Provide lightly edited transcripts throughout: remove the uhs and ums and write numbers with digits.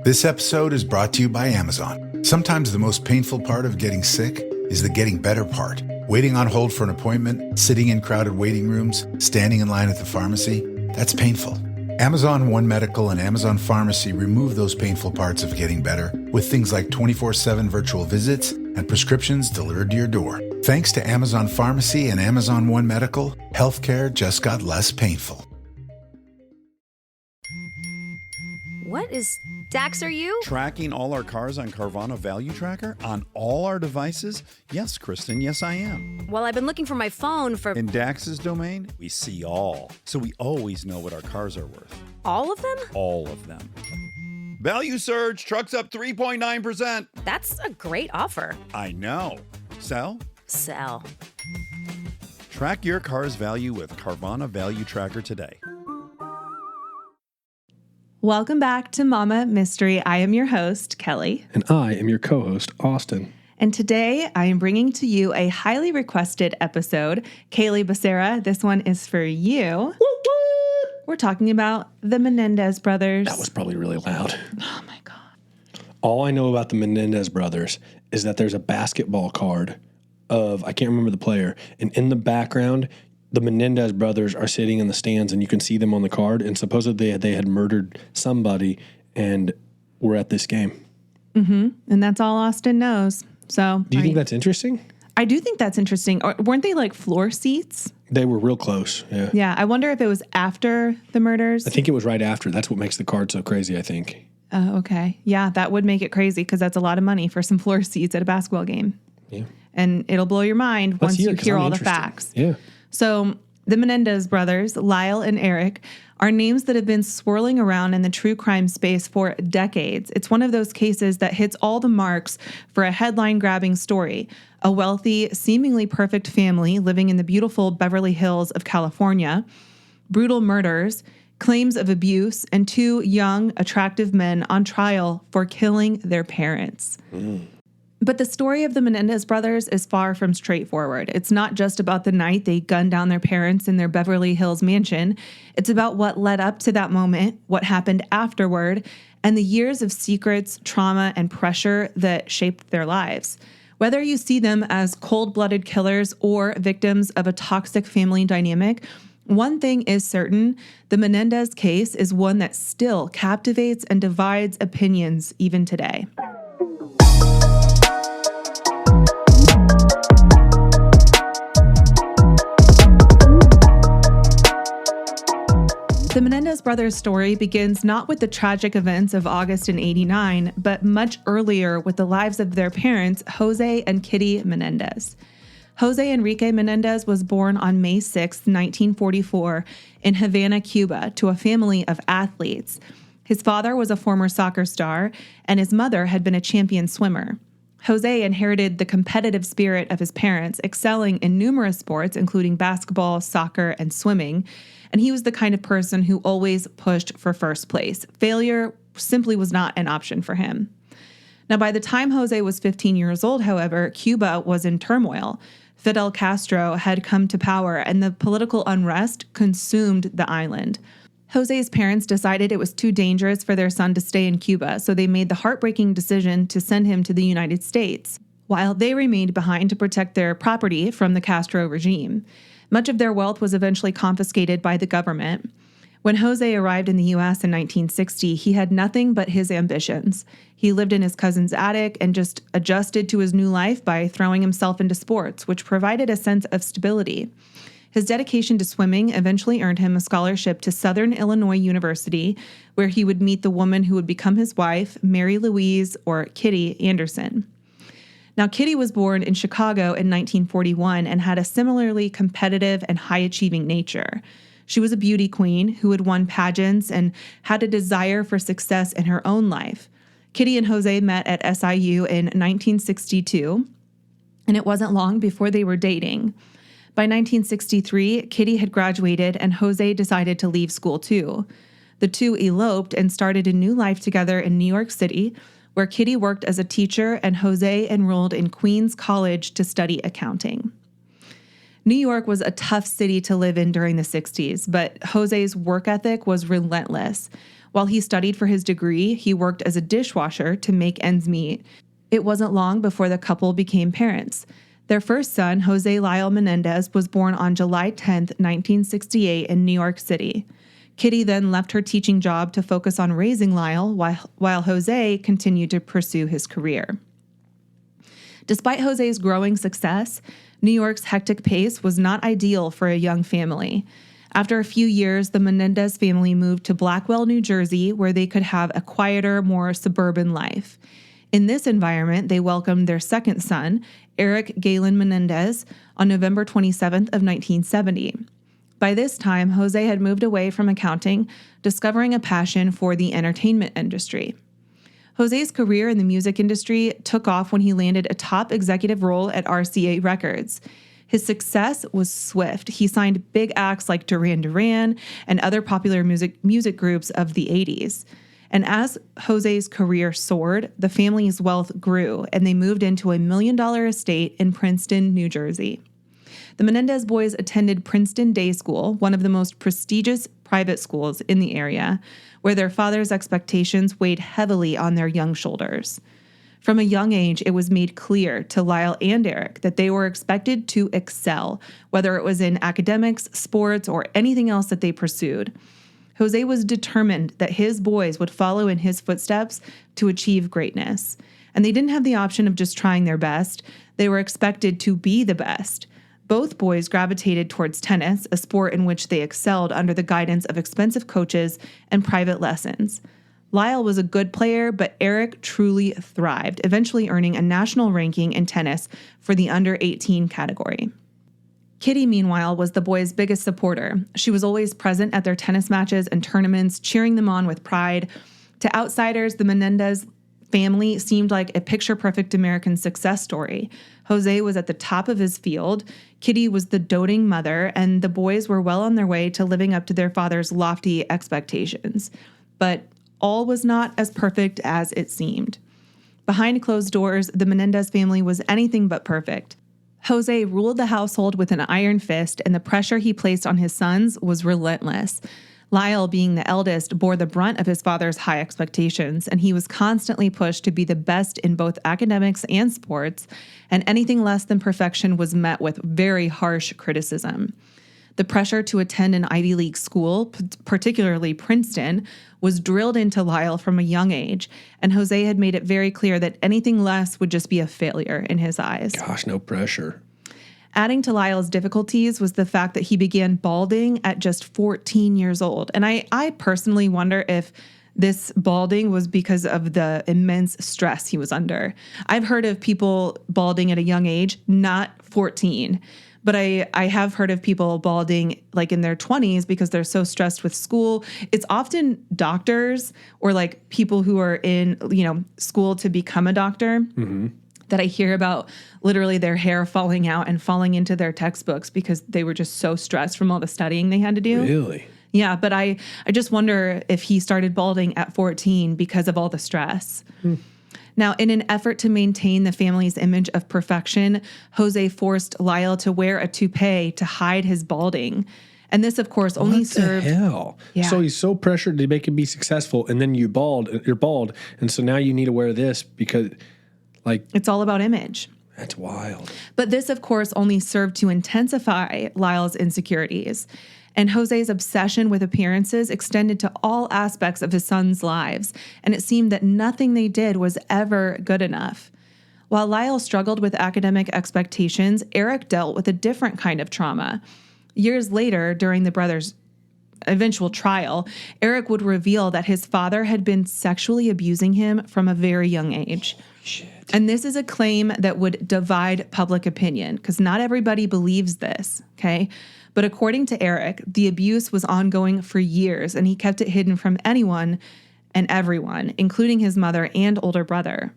This episode is brought to you by Amazon. Sometimes the most painful part of getting sick is the getting better part. Waiting on hold for an appointment, sitting in crowded waiting rooms, standing in line at the pharmacy, that's painful. Amazon One Medical and Amazon Pharmacy remove those painful parts of getting better with things like 24/7 virtual visits and prescriptions delivered to your door. Thanks to Amazon Pharmacy and Amazon One Medical, healthcare just got less painful. What is Dax, are you? Tracking all our cars on Carvana Value Tracker on all our devices? Yes, Kristen, yes I am. Well, I've been looking for my phone for... In Dax's domain, we see all. So we always know what our cars are worth. All of them? All of them. Value surge, trucks up 3.9%. That's a great offer. I know. Sell? Sell. Track your car's value with Carvana Value Tracker today. Welcome back to Mama Mystery. I am your host, Kelly. And I am your co-host, Austin. And today I am bringing to you a highly requested episode. Kaylee Becerra, this one is for you. We're talking about the Menendez brothers. That was probably really loud. Oh my God. All I know about the Menendez brothers is that there's a basketball card of, I can't remember the player, and in the background, the Menendez brothers are sitting in the stands and you can see them on the card, and supposedly they had murdered somebody and were at this game. Mm-hmm. And that's all Austin knows. So, do you think that's interesting? I do think that's interesting. Or weren't they like floor seats? They were real close, yeah. Yeah, I wonder if it was after the murders. I think it was right after. That's what makes the card so crazy, I think. Oh, okay. Yeah, that would make it crazy because that's a lot of money for some floor seats at a basketball game. Yeah. And it'll blow your mind once you hear all the facts. Yeah. So the Menendez brothers, Lyle and Erik, are names that have been swirling around in the true crime space for decades. It's one of those cases that hits all the marks for a headline-grabbing story. A wealthy, seemingly perfect family living in the beautiful Beverly Hills of California, brutal murders, claims of abuse, and two young, attractive men on trial for killing their parents. But the story of the Menendez brothers is far from straightforward. It's not just about the night they gunned down their parents in their Beverly Hills mansion. It's about what led up to that moment, what happened afterward, and the years of secrets, trauma, and pressure that shaped their lives. Whether you see them as cold-blooded killers or victims of a toxic family dynamic, one thing is certain: the Menendez case is one that still captivates and divides opinions even today. The Menendez brothers' story begins not with the tragic events of August in '89, but much earlier with the lives of their parents, José and Kitty Menendez. José Enrique Menendez was born on May 6, 1944, in Havana, Cuba, to a family of athletes. His father was a former soccer star, and his mother had been a champion swimmer. José inherited the competitive spirit of his parents, excelling in numerous sports, including basketball, soccer, and swimming. And he was the kind of person who always pushed for first place. Failure simply was not an option for him. Now, by the time José was 15 years old, however, Cuba was in turmoil. Fidel Castro had come to power, and the political unrest consumed the island. José's parents decided it was too dangerous for their son to stay in Cuba, so they made the heartbreaking decision to send him to the United States, while they remained behind to protect their property from the Castro regime. Much of their wealth was eventually confiscated by the government. When José arrived in the U.S. in 1960, he had nothing but his ambitions. He lived in his cousin's attic and just adjusted to his new life by throwing himself into sports, which provided a sense of stability. His dedication to swimming eventually earned him a scholarship to Southern Illinois University, where he would meet the woman who would become his wife, Mary Louise, or Kitty Anderson. Now, Kitty was born in Chicago in 1941 and had a similarly competitive and high-achieving nature. She was a beauty queen who had won pageants and had a desire for success in her own life. Kitty and José met at SIU in 1962, and it wasn't long before they were dating. By 1963, Kitty had graduated and José decided to leave school too. The two eloped and started a new life together in New York City, where Kitty worked as a teacher and José enrolled in Queens College to study accounting. New York was a tough city to live in during the 60s, but José's work ethic was relentless. While he studied for his degree, he worked as a dishwasher to make ends meet. It wasn't long before the couple became parents. Their first son, José Lyle Menendez, was born on July 10, 1968 in New York City. Kitty then left her teaching job to focus on raising Lyle, while José continued to pursue his career. Despite José's growing success, New York's hectic pace was not ideal for a young family. After a few years, the Menendez family moved to Blackwell, New Jersey, where they could have a quieter, more suburban life. In this environment, they welcomed their second son, Erik Galen Menendez, on November 27th of 1970. By this time, José had moved away from accounting, discovering a passion for the entertainment industry. José's career in the music industry took off when he landed a top executive role at RCA Records. His success was swift. He signed big acts like Duran Duran and other popular music groups of the 80s. And as José's career soared, the family's wealth grew, and they moved into a $1 million estate in Princeton, New Jersey. The Menendez boys attended Princeton Day School, one of the most prestigious private schools in the area, where their father's expectations weighed heavily on their young shoulders. From a young age, it was made clear to Lyle and Erik that they were expected to excel, whether it was in academics, sports, or anything else that they pursued. José was determined that his boys would follow in his footsteps to achieve greatness. And they didn't have the option of just trying their best. They were expected to be the best. Both boys gravitated towards tennis, a sport in which they excelled under the guidance of expensive coaches and private lessons. Lyle was a good player, but Erik truly thrived, eventually earning a national ranking in tennis for the under 18 category. Kitty, meanwhile, was the boys' biggest supporter. She was always present at their tennis matches and tournaments, cheering them on with pride. To outsiders, the Menendez family seemed like a picture-perfect American success story. José was at the top of his field, Kitty was the doting mother, and the boys were well on their way to living up to their father's lofty expectations. But all was not as perfect as it seemed. Behind closed doors, the Menendez family was anything but perfect. José ruled the household with an iron fist, and the pressure he placed on his sons was relentless. Lyle, being the eldest, bore the brunt of his father's high expectations, and he was constantly pushed to be the best in both academics and sports, and anything less than perfection was met with very harsh criticism. The pressure to attend an Ivy League school, particularly Princeton, was drilled into Lyle from a young age, and José had made it very clear that anything less would just be a failure in his eyes. Gosh, no pressure. Adding to Lyle's difficulties was the fact that he began balding at just 14 years old. And I personally wonder if this balding was because of the immense stress he was under. I've heard of people balding at a young age, not 14. But I have heard of people balding like in their 20s because they're so stressed with school. It's often doctors or like people who are in, school to become a doctor. Mm-hmm. That I hear about literally their hair falling out and falling into their textbooks because they were just so stressed from all the studying they had to do. Really? Yeah, but I just wonder if he started balding at 14 because of all the stress. Now, in an effort to maintain the family's image of perfection, José forced Lyle to wear a toupee to hide his balding. And this, of course, only served... What the hell? Yeah. So he's so pressured to make him be successful, and then you're bald, and so now you need to wear this because... It's all about image. That's wild. But this, of course, only served to intensify Lyle's insecurities. And José's obsession with appearances extended to all aspects of his sons' lives. And it seemed that nothing they did was ever good enough. While Lyle struggled with academic expectations, Erik dealt with a different kind of trauma. Years later, during the brothers' eventual trial, Erik would reveal that his father had been sexually abusing him from a very young age. Shit. And this is a claim that would divide public opinion because not everybody believes this, okay? But according to Erik, the abuse was ongoing for years and he kept it hidden from anyone and everyone, including his mother and older brother.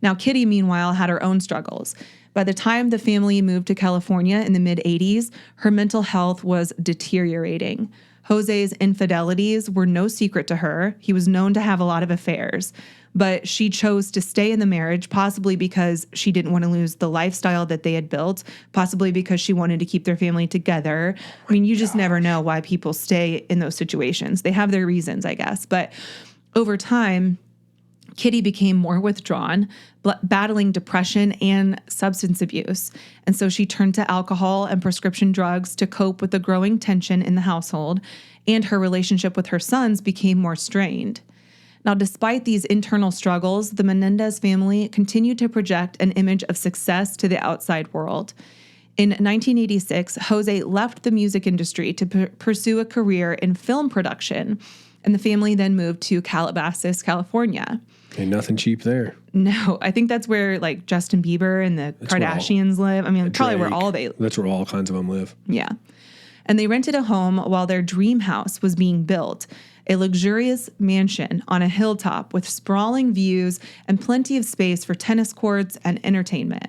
Now, Kitty, meanwhile, had her own struggles. By the time the family moved to California in the mid-'80s, her mental health was deteriorating. Jose's infidelities were no secret to her. He was known to have a lot of affairs, but she chose to stay in the marriage, possibly because she didn't want to lose the lifestyle that they had built, possibly because she wanted to keep their family together. I mean, you just never know why people stay in those situations. They have their reasons, I guess. But over time, Kitty became more withdrawn, battling depression and substance abuse. And so she turned to alcohol and prescription drugs to cope with the growing tension in the household, and her relationship with her sons became more strained. Now, despite these internal struggles, the Menendez family continued to project an image of success to the outside world. In 1986, José left the music industry to pursue a career in film production, and the family then moved to Calabasas, California. Ain't nothing cheap there. No, I think that's where like Justin Bieber and the Kardashians live. I mean, probably where all they... That's where all kinds of them live. Yeah. And they rented a home while their dream house was being built, a luxurious mansion on a hilltop with sprawling views and plenty of space for tennis courts and entertainment.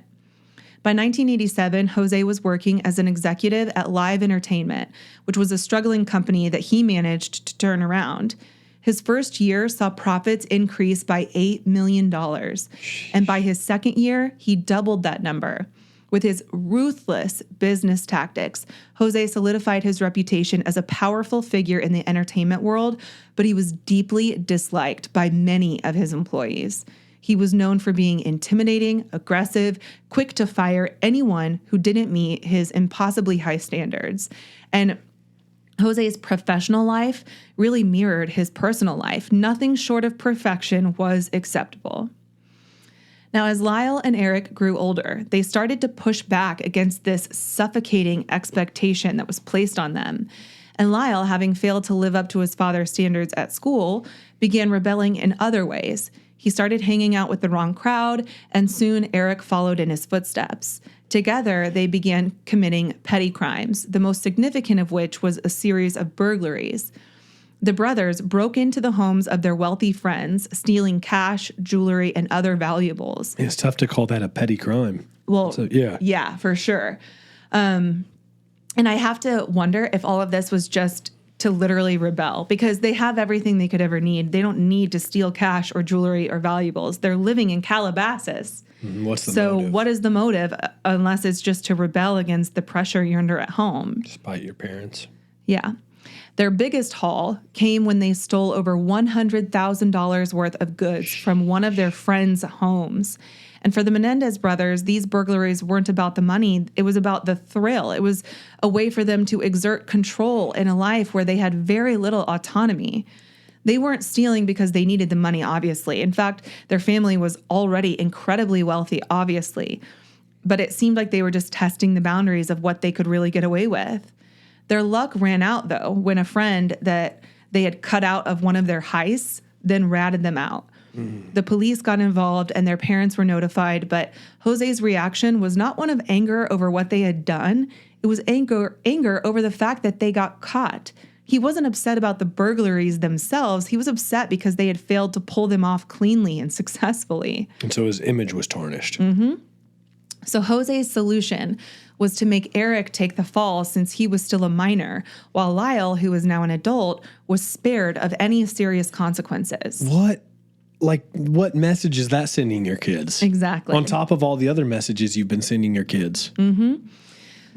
By 1987, José was working as an executive at Live Entertainment, which was a struggling company that he managed to turn around. His first year saw profits increase by $8 million. And by his second year, he doubled that number. With his ruthless business tactics, José solidified his reputation as a powerful figure in the entertainment world, but he was deeply disliked by many of his employees. He was known for being intimidating, aggressive, quick to fire anyone who didn't meet his impossibly high standards. And José's professional life really mirrored his personal life. Nothing short of perfection was acceptable. Now, as Lyle and Erik grew older, they started to push back against this suffocating expectation that was placed on them. And Lyle, having failed to live up to his father's standards at school, began rebelling in other ways. He started hanging out with the wrong crowd, and soon Erik followed in his footsteps. Together, they began committing petty crimes, the most significant of which was a series of burglaries. The brothers broke into the homes of their wealthy friends, stealing cash, jewelry, and other valuables. It's tough to call that a petty crime. Well, So, yeah. Yeah, for sure. And I have to wonder if all of this was just to literally rebel, because they have everything they could ever need. They don't need to steal cash or jewelry or valuables. They're living in Calabasas. What's the So motive? what is the motive, unless it's just to rebel against the pressure you're under at home? Despite your parents. Yeah. Their biggest haul came when they stole over $100,000 worth of goods from one of their friends' homes. And for the Menendez brothers, these burglaries weren't about the money. It was about the thrill. It was a way for them to exert control in a life where they had very little autonomy. They weren't stealing because they needed the money, obviously. In fact, their family was already incredibly wealthy, obviously. But it seemed like they were just testing the boundaries of what they could really get away with. Their luck ran out, though, when a friend that they had cut out of one of their heists then ratted them out. The police got involved and their parents were notified, but José's reaction was not one of anger over what they had done. It was anger over the fact that they got caught. He wasn't upset about the burglaries themselves. He was upset because they had failed to pull them off cleanly and successfully. And so his image was tarnished. So José's solution was to make Erik take the fall since he was still a minor, while Lyle, who was now an adult, was spared of any serious consequences. What message is that sending your kids? Exactly. On top of all the other messages you've been sending your kids.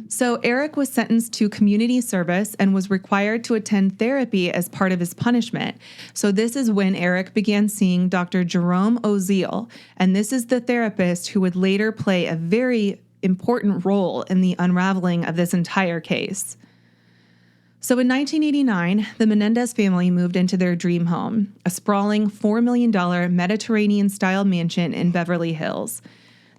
So Erik was sentenced to community service and was required to attend therapy as part of his punishment. So this is when Erik began seeing Dr. Jerome Oziel, and this is the therapist who would later play a very important role in the unraveling of this entire case. So in 1989, the Menendez family moved into their dream home, a sprawling $4 million Mediterranean-style mansion in Beverly Hills.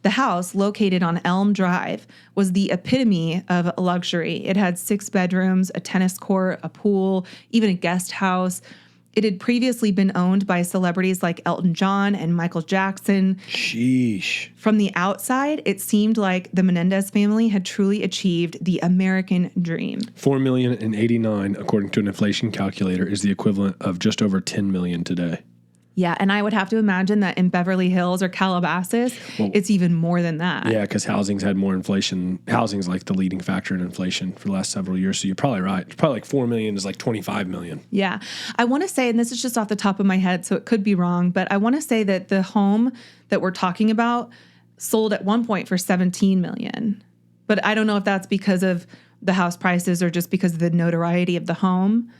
The house, located on Elm Drive, was the epitome of luxury. It had 6 bedrooms, a tennis court, a pool, even a guest house. It had previously been owned by celebrities like Elton John and Michael Jackson. Sheesh. From the outside, it seemed like the Menendez family had truly achieved the American dream. $4,089,000, according to an inflation calculator, is the equivalent of just over $10 million today. Yeah, and I would have to imagine that in Beverly Hills or Calabasas, it's even more than that. Yeah, because housing's had more inflation. Housing's like the leading factor in inflation for the last several years. So you're probably right. It's probably like $4 million is like $25 million. Yeah. I want to say, and this is just off the top of my head, so it could be wrong, but I want to say that the home that we're talking about sold at one point for $17 million. But I don't know if that's because of the house prices or just because of the notoriety of the home.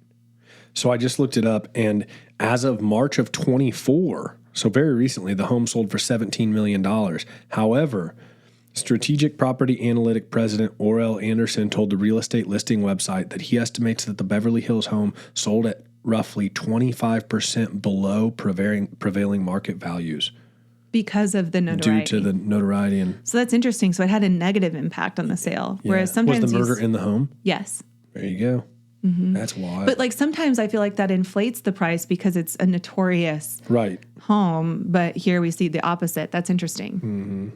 So I just looked it up, and as of March of 24, so very recently, the home sold for $17 million. However, strategic property analytic president Orel Anderson told the real estate listing website that he estimates that the Beverly Hills home sold at roughly 25% below prevailing market values. Because of the notoriety. Due to the notoriety. So that's interesting. So it had a negative impact on the sale. Yeah. Whereas sometimes was the murder in the home? Yes. There you go. Mm-hmm. That's wild. But like sometimes I feel like that inflates the price because it's a notorious home. But here we see the opposite. That's interesting. Mm-hmm.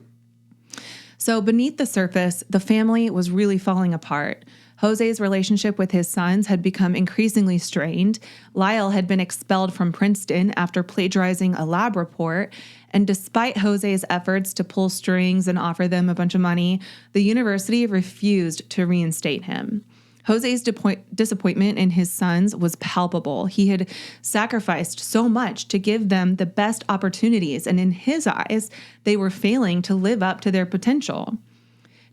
So beneath the surface, the family was really falling apart. Jose's relationship with his sons had become increasingly strained. Lyle had been expelled from Princeton after plagiarizing a lab report. And despite Jose's efforts to pull strings and offer them a bunch of money, the university refused to reinstate him. Jose's disappointment in his sons was palpable. He had sacrificed so much to give them the best opportunities, and in his eyes, they were failing to live up to their potential.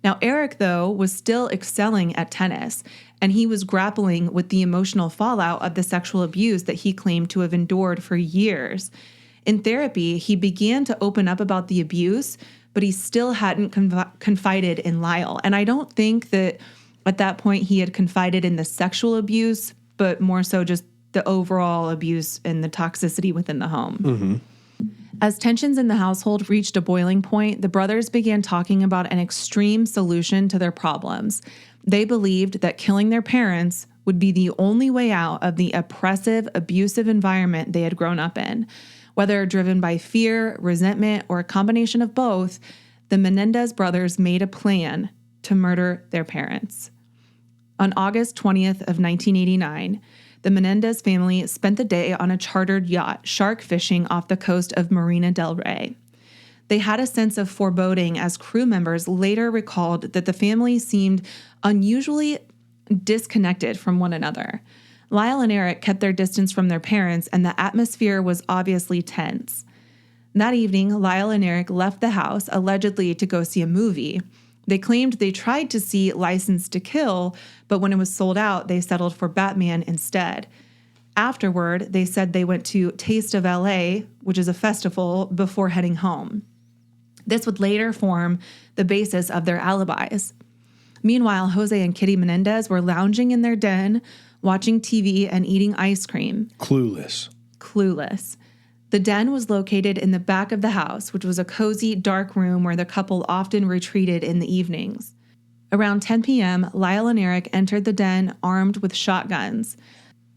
Now, Erik, though, was still excelling at tennis, and he was grappling with the emotional fallout of the sexual abuse that he claimed to have endured for years. In therapy, he began to open up about the abuse, but he still hadn't confided in Lyle. And I don't think that at that point he had confided in the sexual abuse, but more so just the overall abuse and the toxicity within the home. Mm-hmm. As tensions in the household reached a boiling point, the brothers began talking about an extreme solution to their problems. They believed that killing their parents would be the only way out of the oppressive, abusive environment they had grown up in. Whether driven by fear, resentment, or a combination of both, the Menendez brothers made a plan to murder their parents. On August 20th of 1989, the Menendez family spent the day on a chartered yacht shark fishing off the coast of Marina del Rey. They had a sense of foreboding as crew members later recalled that the family seemed unusually disconnected from one another. Lyle and Erik kept their distance from their parents, and the atmosphere was obviously tense. That evening, Lyle and Erik left the house, allegedly to go see a movie. They claimed they tried to see License to Kill, but when it was sold out, they settled for Batman instead. Afterward, they said they went to Taste of LA, which is a festival, before heading home. This would later form the basis of their alibis. Meanwhile, José and Kitty Menendez were lounging in their den, watching TV and eating ice cream. Clueless. The den was located in the back of the house, which was a cozy, dark room where the couple often retreated in the evenings. Around 10 p.m., Lyle and Erik entered the den armed with shotguns.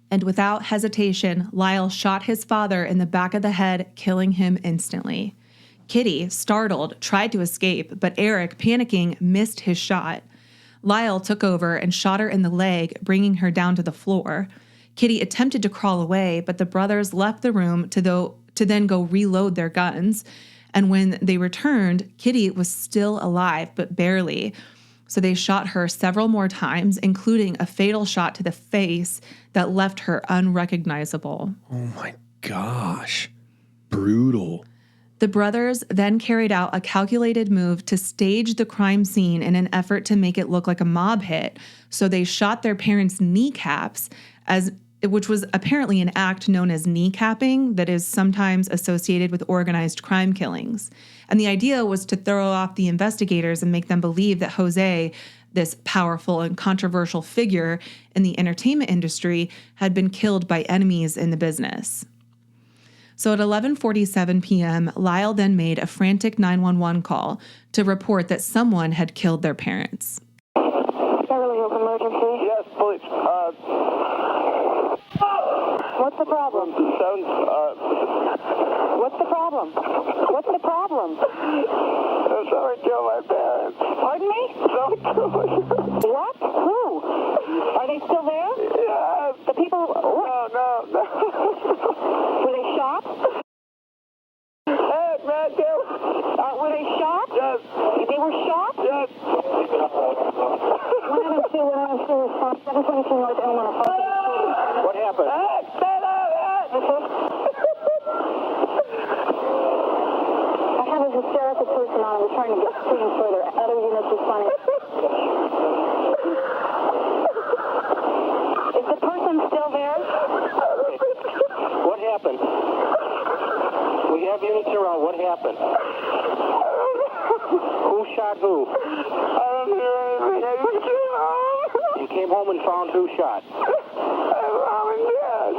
And without hesitation, Lyle shot his father in the back of the head, killing him instantly. Kitty, startled, tried to escape, but Erik, panicking, missed his shot. Lyle took over and shot her in the leg, bringing her down to the floor. Kitty attempted to crawl away, but the brothers left the room to then go reload their guns. And when they returned, Kitty was still alive, but barely. So they shot her several more times, including a fatal shot to the face that left her unrecognizable. Oh my gosh. Brutal. The brothers then carried out a calculated move to stage the crime scene in an effort to make it look like a mob hit. So they shot their parents' kneecaps, which was apparently an act known as kneecapping that is sometimes associated with organized crime killings. And the idea was to throw off the investigators and make them believe that José, this powerful and controversial figure in the entertainment industry, had been killed by enemies in the business. So at 11:47 p.m., Lyle then made a frantic 911 call to report that someone had killed their parents. Beverly Hills emergency? Yes, police. What's the problem? What's the problem? What's the problem? Someone killed my parents. Pardon me? Someone killed my parents. What? Who? Are they still there? Yes. The people... No. Were they shot? man, too. Were they shot? Yes. They were shot? Yes. 102, 102, response 722 North Elmont. What happened? I have a hysterical person on. We're trying to get screened further. Other units responding. Is the person still there? What happened? We have units around. What happened? Who shot who? I don't hear anything. I just came home. You came home and found who shot? Mom and Dad.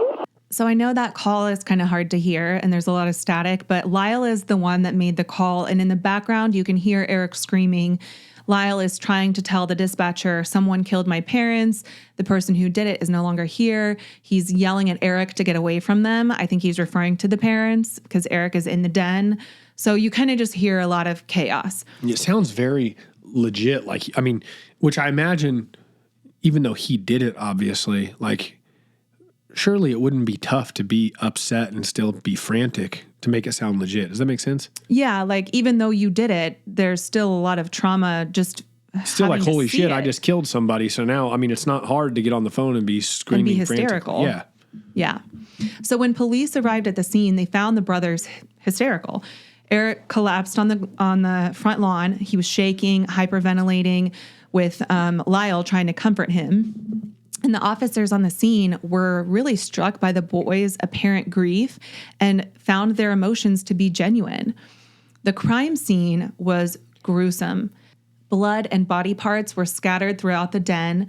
So I know that call is kind of hard to hear and there's a lot of static, but Lyle is the one that made the call. And in the background, you can hear Erik screaming. Lyle is trying to tell the dispatcher, someone killed my parents. The person who did it is no longer here. He's yelling at Erik to get away from them. I think he's referring to the parents because Erik is in the den. So you kind of just hear a lot of chaos. It sounds very legit. Like, I mean, which I imagine, even though he did it, obviously, like, surely it wouldn't be tough to be upset and still be frantic to make it sound legit. Does that make sense? Yeah, like even though you did it, there's still a lot of trauma just still like, having to holy see shit, it. I just killed somebody. So now, I mean, it's not hard to get on the phone and be screaming and be hysterical. frantic. Yeah. So when police arrived at the scene, they found the brothers hysterical. Erik collapsed on the front lawn. He was shaking, hyperventilating, with Lyle trying to comfort him. And the officers on the scene were really struck by the boys' apparent grief and found their emotions to be genuine. The crime scene was gruesome. Blood and body parts were scattered throughout the den.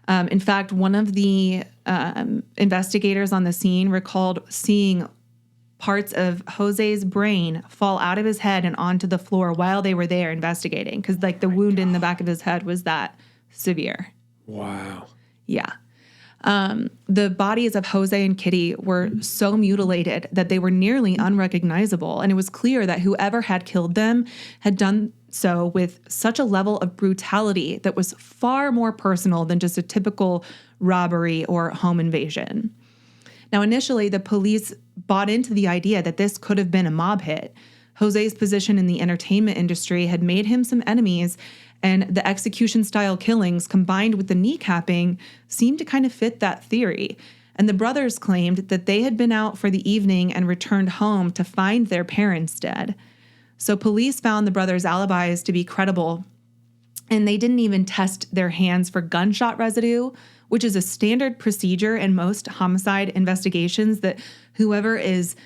In fact, one of the investigators on the scene recalled seeing parts of Jose's brain fall out of his head and onto the floor while they were there investigating, because like the wound in the back of his head was that severe. Wow. Yeah. The bodies of José and Kitty were so mutilated that they were nearly unrecognizable. And it was clear that whoever had killed them had done so with such a level of brutality that was far more personal than just a typical robbery or home invasion. Now, initially, the police bought into the idea that this could have been a mob hit. José's position in the entertainment industry had made him some enemies, and the execution-style killings combined with the kneecapping seemed to kind of fit that theory. And the brothers claimed that they had been out for the evening and returned home to find their parents dead. So police found the brothers' alibis to be credible, and they didn't even test their hands for gunshot residue, which is a standard procedure in most homicide investigations, that whoever is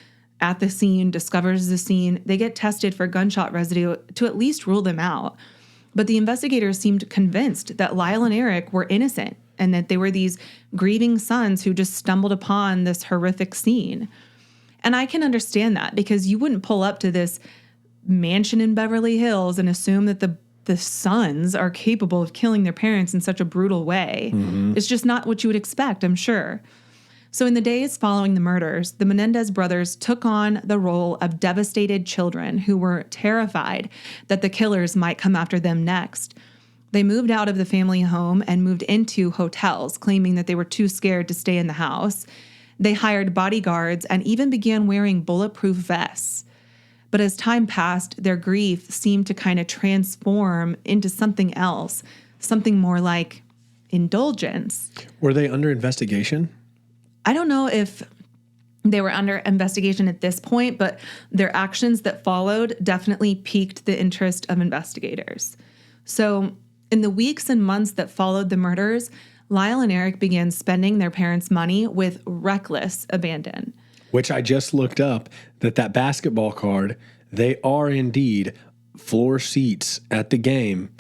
at the scene, discovers the scene, they get tested for gunshot residue to at least rule them out. But the investigators seemed convinced that Lyle and Erik were innocent and that they were these grieving sons who just stumbled upon this horrific scene. And I can understand that, because you wouldn't pull up to this mansion in Beverly Hills and assume that the sons are capable of killing their parents in such a brutal way. Mm-hmm. It's just not what you would expect, I'm sure. So in the days following the murders, the Menendez brothers took on the role of devastated children who were terrified that the killers might come after them next. They moved out of the family home and moved into hotels, claiming that they were too scared to stay in the house. They hired bodyguards and even began wearing bulletproof vests. But as time passed, their grief seemed to kind of transform into something else, something more like indulgence. Were they under investigation? I don't know if they were under investigation at this point, but their actions that followed definitely piqued the interest of investigators. So in the weeks and months that followed the murders, Lyle and Erik began spending their parents' money with reckless abandon. Which I just looked up, that basketball card, they are indeed floor seats at the game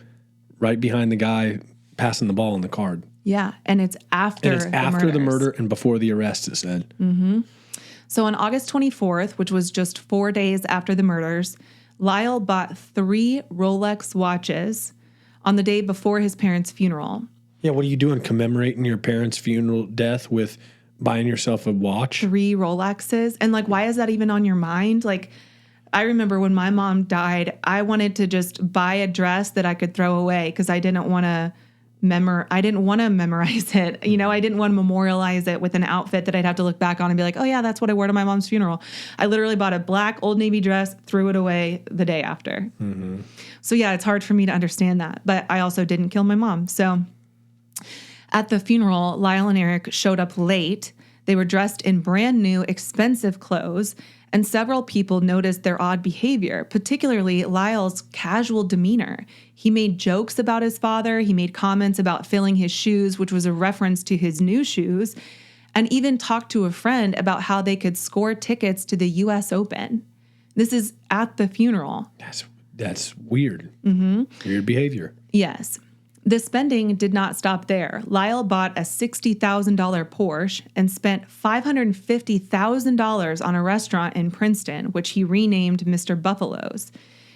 right behind the guy passing the ball on the card. Yeah, and it's after the murder and before the arrest, it said. Mm-hmm. So on August 24th, which was just 4 days after the murders, Lyle bought 3 Rolex watches on the day before his parents' funeral. Yeah, what are you doing, commemorating your parents' funeral death with buying yourself a watch? 3 Rolexes. And like, why is that even on your mind? Like, I remember when my mom died, I wanted to just buy a dress that I could throw away because I didn't want to I didn't want to memorize it. You know, I didn't want to memorialize it with an outfit that I'd have to look back on and be like, oh yeah, that's what I wore to my mom's funeral. I literally bought a black Old Navy dress, threw it away the day after. So yeah, it's hard for me to understand that. But I also didn't kill my mom. So at the funeral, Lyle and Erik showed up late. They were dressed in brand new, expensive clothes, and several people noticed their odd behavior, particularly Lyle's casual demeanor. He made jokes about his father. He made comments about filling his shoes, which was a reference to his new shoes, and even talked to a friend about how they could score tickets to the U.S. Open. This is at the funeral. That's weird. Weird behavior. Yes. The spending did not stop there. Lyle bought a $60,000 Porsche and spent $550,000 on a restaurant in Princeton, which he renamed Mr. Buffalo's.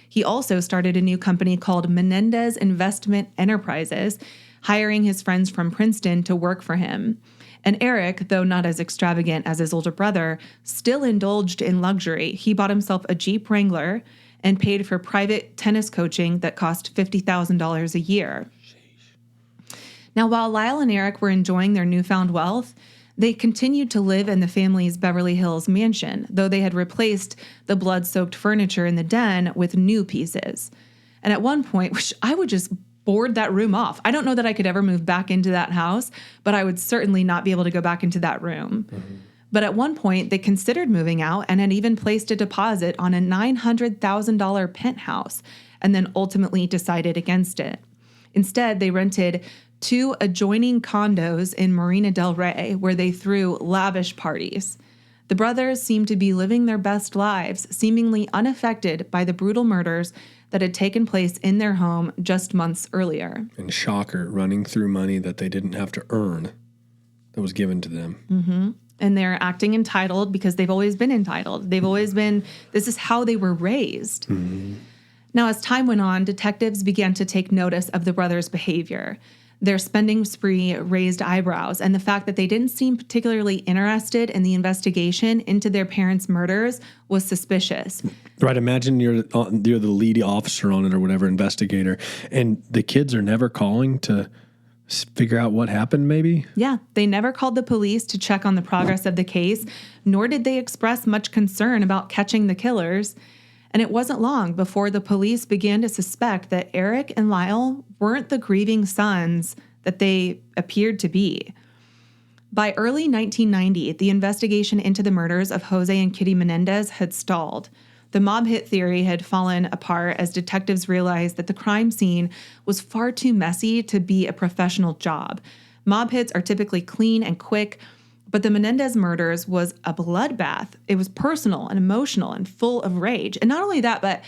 He also started a new company called Menendez Investment Enterprises, hiring his friends from Princeton to work for him. And Erik, though not as extravagant as his older brother, still indulged in luxury. He bought himself a Jeep Wrangler and paid for private tennis coaching that cost $50,000 a year. Now, while Lyle and Erik were enjoying their newfound wealth, they continued to live in the family's Beverly Hills mansion, though they had replaced the blood-soaked furniture in the den with new pieces. And at one point, which I would just board that room off. I don't know that I could ever move back into that house, but I would certainly not be able to go back into that room. But at one point, they considered moving out and had even placed a deposit on a $900,000 penthouse, and then ultimately decided against it. Instead, they rented 2 adjoining condos in Marina del Rey, where they threw lavish parties. The brothers seemed to be living their best lives, seemingly unaffected by the brutal murders that had taken place in their home just months earlier. And shocker, running through money that they didn't have to earn that was given to them. And they're acting entitled because they've always been entitled. This is how they were raised. Now, as time went on, detectives began to take notice of the brothers' behavior. Their spending spree raised eyebrows, and the fact that they didn't seem particularly interested in the investigation into their parents' murders was suspicious. Right. Imagine you're the lead officer on it or whatever, investigator, and the kids are never calling to figure out what happened, maybe? Yeah. They never called the police to check on the progress of the case, nor did they express much concern about catching the killers. And it wasn't long before the police began to suspect that Erik and Lyle weren't the grieving sons that they appeared to be. By early 1990, the investigation into the murders of José and Kitty Menendez had stalled. The mob hit theory had fallen apart as detectives realized that the crime scene was far too messy to be a professional job. Mob hits are typically clean and quick, but the Menendez murders was a bloodbath. It was personal and emotional and full of rage. And not only that, but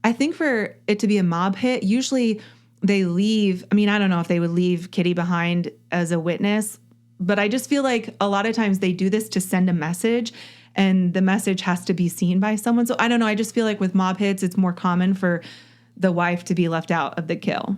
I think for it to be a mob hit, usually they leave. I mean, I don't know if they would leave Kitty behind as a witness, but I just feel like a lot of times they do this to send a message, and the message has to be seen by someone. So I don't know. I just feel like with mob hits, it's more common for the wife to be left out of the kill.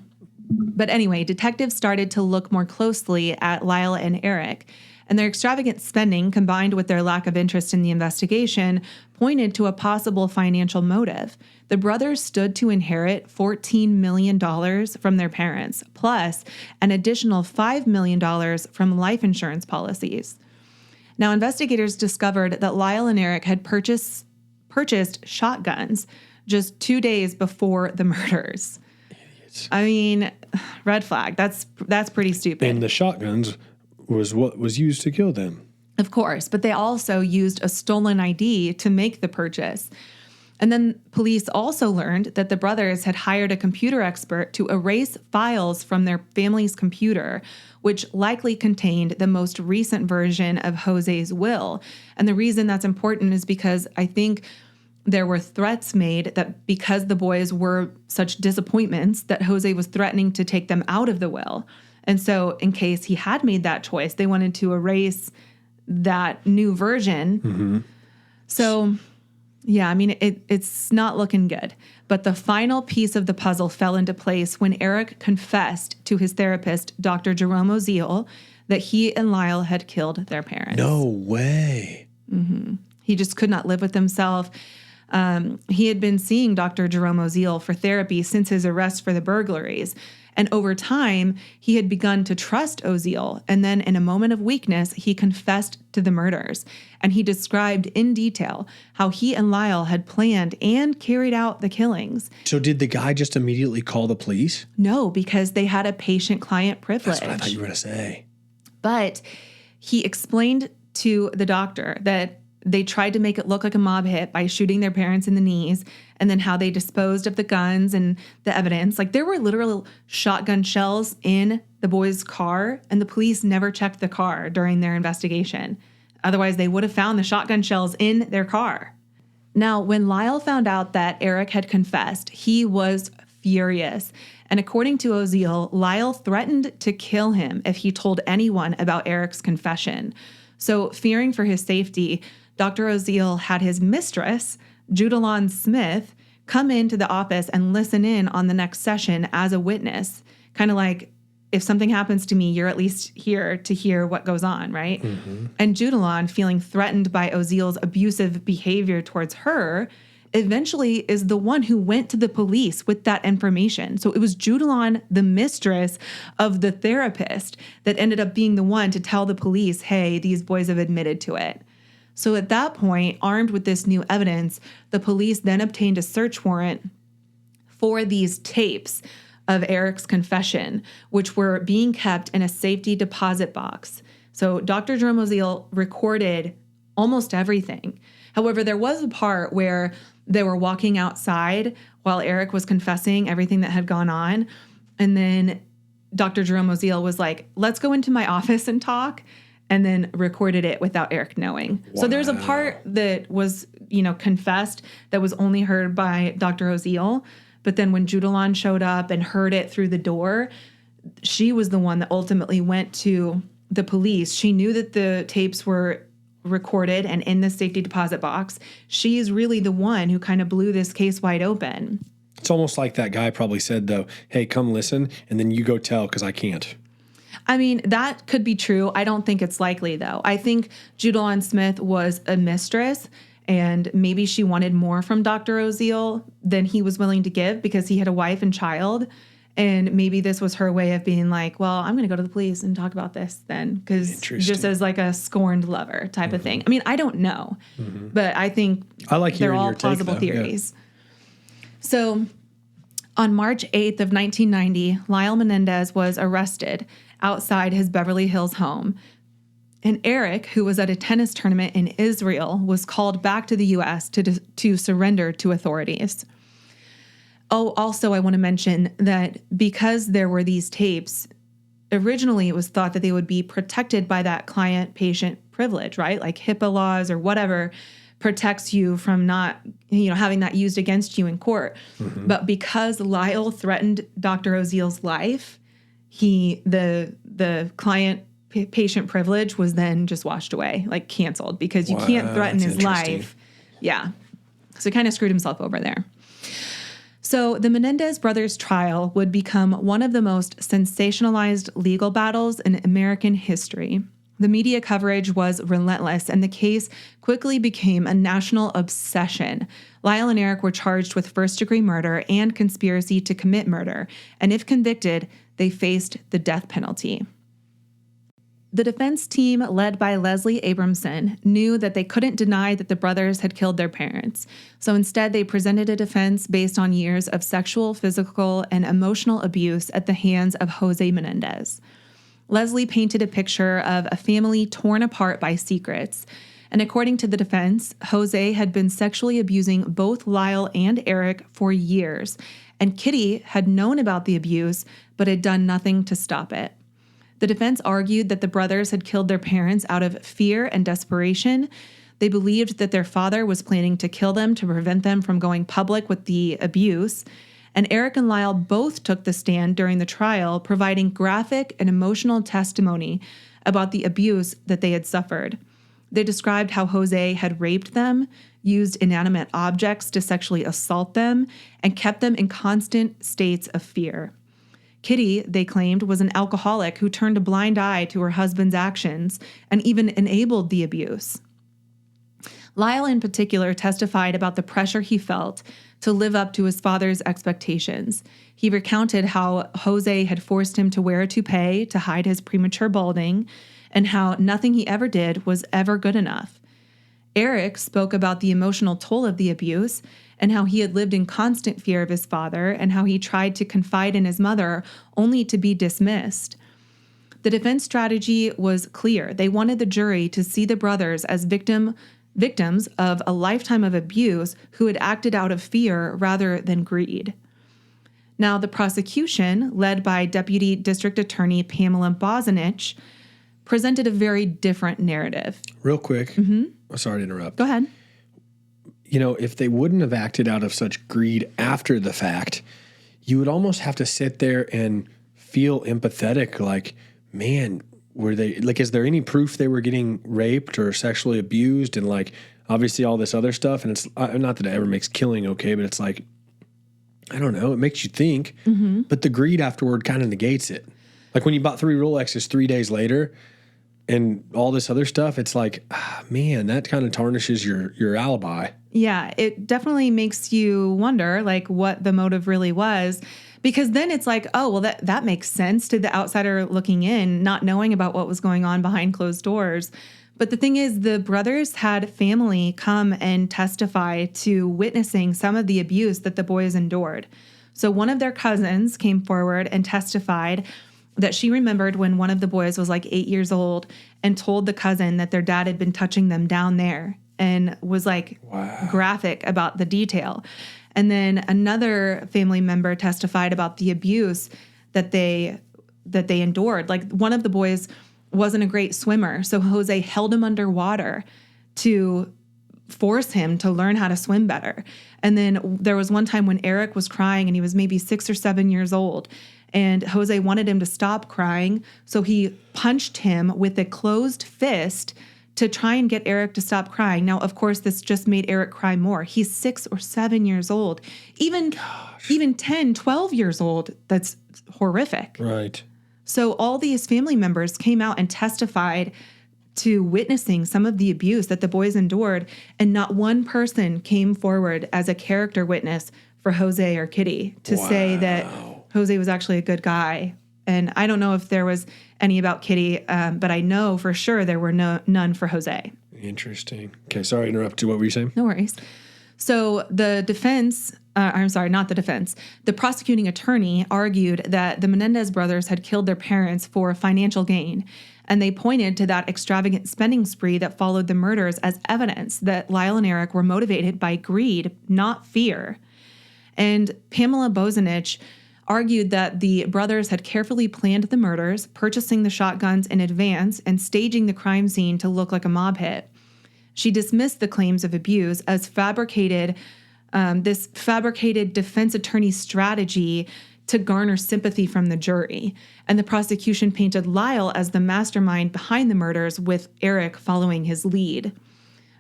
But anyway, detectives started to look more closely at Lyle and Erik. And their extravagant spending, combined with their lack of interest in the investigation, pointed to a possible financial motive. The brothers stood to inherit $14 million from their parents, plus an additional $5 million from life insurance policies. Now, investigators discovered that Lyle and Erik had purchased shotguns just 2 days before the murders. Idiots. I mean, red flag. That's pretty stupid. And the shotguns was what was used to kill them. Of course, but they also used a stolen ID to make the purchase. And then police also learned that the brothers had hired a computer expert to erase files from their family's computer, which likely contained the most recent version of José's will. And the reason that's important is because I think there were threats made that because the boys were such disappointments, that José was threatening to take them out of the will. And so in case he had made that choice, they wanted to erase that new version. So, yeah, I mean, it's not looking good. But the final piece of the puzzle fell into place when Erik confessed to his therapist, Dr. Jerome Oziel, that he and Lyle had killed their parents. No way. He just could not live with himself. He had been seeing Dr. Jerome Oziel for therapy since his arrest for the burglaries. And over time, he had begun to trust Oziel. And then in a moment of weakness, he confessed to the murders. And he described in detail how he and Lyle had planned and carried out the killings. So did the guy just immediately call the police? No, because they had a patient-client privilege. That's what I thought you were going to say. But he explained to the doctor that they tried to make it look like a mob hit by shooting their parents in the knees, and then how they disposed of the guns and the evidence. Like, there were literal shotgun shells in the boys' car, and the police never checked the car during their investigation. Otherwise, they would have found the shotgun shells in their car. Now, when Lyle found out that Erik had confessed, he was furious. And according to Oziel, Lyle threatened to kill him if he told anyone about Erik's confession. So, fearing for his safety, Dr. Oziel had his mistress, Judalon Smith, come into the office and listen in on the next session as a witness. Kind of like, if something happens to me, you're at least here to hear what goes on, right? Mm-hmm. And Judalon, feeling threatened by Oziel's abusive behavior towards her, eventually is the one who went to the police with that information. So it was Judalon, the mistress of the therapist, that ended up being the one to tell the police, hey, these boys have admitted to it. So at that point, armed with this new evidence, the police then obtained a search warrant for these tapes of Erik's confession, which were being kept in a safety deposit box. So Dr. Jerome Oziel recorded almost everything. However, there was a part where they were walking outside while Erik was confessing everything that had gone on. And then Dr. Jerome Oziel was like, let's go into my office and talk, and then recorded it without Erik knowing. Wow. So there's a part that was, confessed that was only heard by Dr. Oziel. But then when Judalon showed up and heard it through the door, she was the one that ultimately went to the police. She knew that the tapes were recorded and in the safety deposit box. She's really the one who kind of blew this case wide open. It's almost like that guy probably said, though, hey, come listen, and then you go tell because I can't. I mean, that could be true. I don't think it's likely, though. I think Judalon Smith was a mistress, and maybe she wanted more from Dr. Oziel than he was willing to give because he had a wife and child. And maybe this was her way of being like, well, I'm going to go to the police and talk about this then, because just as like a scorned lover type of thing. I mean, I don't know, but I think they're all plausible theories. Yeah. So on March 8th of 1990, Lyle Menendez was arrested outside his Beverly Hills home. And Erik, who was at a tennis tournament in Israel, was called back to the U.S. to surrender to authorities. Oh, also, I want to mention that because there were these tapes, originally it was thought that they would be protected by that client-patient privilege, right? Like HIPAA laws or whatever protects you from not, having that used against you in court. Mm-hmm. But because Lyle threatened Dr. Oziel's life, the client-patient privilege was then just washed away, like canceled, because you can't threaten his life. Yeah. So he kind of screwed himself over there. So the Menendez brothers' trial would become one of the most sensationalized legal battles in American history. The media coverage was relentless, and the case quickly became a national obsession. Lyle and Erik were charged with first-degree murder and conspiracy to commit murder, and if convicted, they faced the death penalty. The defense team, led by Leslie Abramson, knew that they couldn't deny that the brothers had killed their parents. So instead, they presented a defense based on years of sexual, physical, and emotional abuse at the hands of José Menendez. Leslie painted a picture of a family torn apart by secrets. And according to the defense, José had been sexually abusing both Lyle and Erik for years. And Kitty had known about the abuse, but had done nothing to stop it. The defense argued that the brothers had killed their parents out of fear and desperation. They believed that their father was planning to kill them to prevent them from going public with the abuse. And Erik and Lyle both took the stand during the trial, providing graphic and emotional testimony about the abuse that they had suffered. They described how José had raped them, used inanimate objects to sexually assault them, and kept them in constant states of fear. Kitty, they claimed, was an alcoholic who turned a blind eye to her husband's actions and even enabled the abuse. Lyle in particular testified about the pressure he felt to live up to his father's expectations. He recounted how Jose had forced him to wear a toupee to hide his premature balding, and how nothing he ever did was ever good enough. Erik spoke about the emotional toll of the abuse and how he had lived in constant fear of his father and how he tried to confide in his mother only to be dismissed. The defense strategy was clear. They wanted the jury to see the brothers as victims of a lifetime of abuse who had acted out of fear rather than greed. Now, the prosecution, led by Deputy District Attorney Pamela Bosanich, presented a very different narrative. Real quick. Oh, sorry to interrupt. Go ahead. You know, if they wouldn't have acted out of such greed after the fact, you would almost have to sit there and feel empathetic. Like, man, were they, like, is there any proof they were getting raped or sexually abused? And, like, obviously all this other stuff. And it's not that it ever makes killing okay, but it's like, I don't know, it makes you think. But the greed afterward kind of negates it. Like when you bought 3 Rolexes 3 days later and all this other stuff, it's like, man, that kind of tarnishes your alibi. Yeah, it definitely makes you wonder, like, what the motive really was. Because then it's like, oh, well, that makes sense to the outsider looking in, not knowing about what was going on behind closed doors. But the thing is, the brothers had family come and testify to witnessing some of the abuse that the boys endured. So one of their cousins came forward and testified that she remembered when one of the boys was like 8 years old and told the cousin that their dad had been touching them down there and was like graphic about the detail. And then another family member testified about the abuse that they endured. Like one of the boys wasn't a great swimmer, so Jose held him underwater to force him to learn how to swim better. And then there was one time when Erik was crying and he was maybe 6 or 7 years old, and Jose wanted him to stop crying, so he punched him with a closed fist to try and get Erik to stop crying. Now, of course, this just made Erik cry more. He's 6 or 7 years old. Even 10, 12 years old, that's horrific. Right. So all these family members came out and testified to witnessing some of the abuse that the boys endured, and not one person came forward as a character witness for Jose or Kitty to say that Jose was actually a good guy. And I don't know if there was any about Kitty, but I know for sure there were none for Jose. Interesting. Okay, sorry to interrupt you. What were you saying? No worries. So the defense, not the defense, the prosecuting attorney argued that the Menendez brothers had killed their parents for financial gain. And they pointed to that extravagant spending spree that followed the murders as evidence that Lyle and Erik were motivated by greed, not fear. And Pamela Bosanich argued that the brothers had carefully planned the murders, purchasing the shotguns in advance and staging the crime scene to look like a mob hit. She dismissed the claims of abuse as fabricated defense attorney strategy to garner sympathy from the jury. And the prosecution painted Lyle as the mastermind behind the murders, with Erik following his lead.